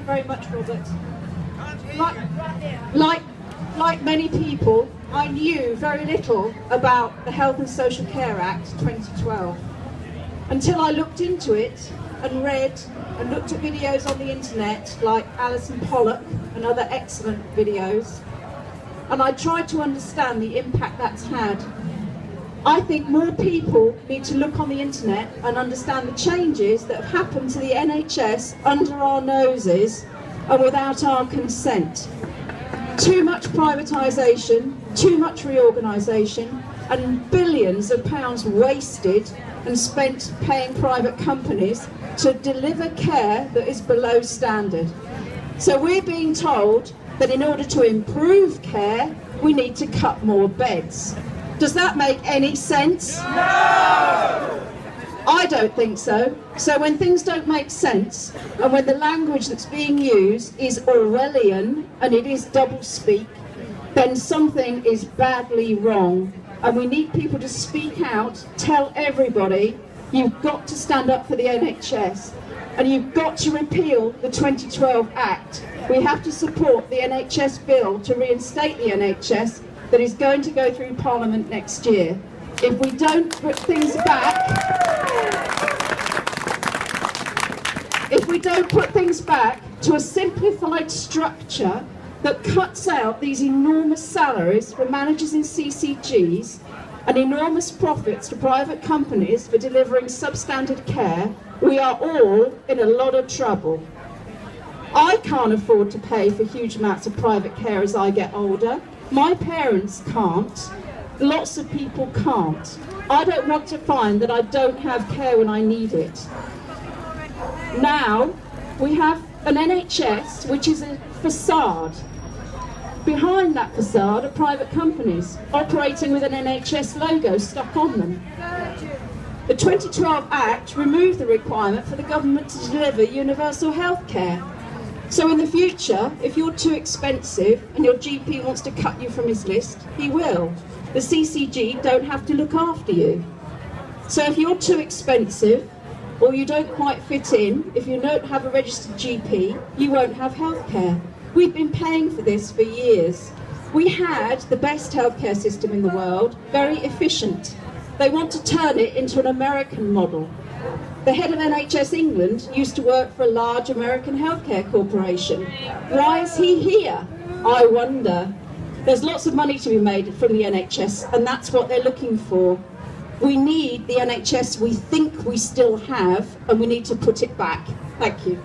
very much, Robert. Like many people, I knew very little about the Health and Social Care Act 2012 until I looked into it and read and looked at videos on the internet like Alison Pollock and other excellent videos, and I tried to understand the impact that's had. I think more people need to look on the internet and understand the changes that have happened to the NHS under our noses and without our consent. Too much privatisation, too much reorganisation, and billions of pounds wasted and spent paying private companies to deliver care that is below standard. So we're being told that in order to improve care, we need to cut more beds. Does that make any sense? No! I don't think so. So when things don't make sense, and when the language that's being used is Orwellian and it is doublespeak, then something is badly wrong. And we need people to speak out, tell everybody, you've got to stand up for the NHS, and you've got to repeal the 2012 Act. We have to support the NHS bill to reinstate the NHS that is going to go through Parliament next year. If we don't put things back to a simplified structure that cuts out these enormous salaries for managers in CCGs and enormous profits to private companies for delivering substandard care, we are all in a lot of trouble. I can't afford to pay for huge amounts of private care as I get older. My parents can't. Lots of people can't. I don't want to find that I don't have care when I need it. Now, we have an NHS which is a facade. Behind that facade are private companies operating with an NHS logo stuck on them. The 2012 Act removed the requirement for the government to deliver universal health care. So in the future, if you're too expensive and your GP wants to cut you from his list, he will. The CCG don't have to look after you. So if you're too expensive, or you don't quite fit in, if you don't have a registered GP, you won't have health care. We've been paying for this for years. We had the best healthcare system in the world, very efficient. They want to turn it into an American model. The head of NHS England used to work for a large American healthcare corporation. Why is he here? I wonder. There's lots of money to be made from the NHS, and that's what they're looking for. We need the NHS we think we still have, and we need to put it back. Thank you.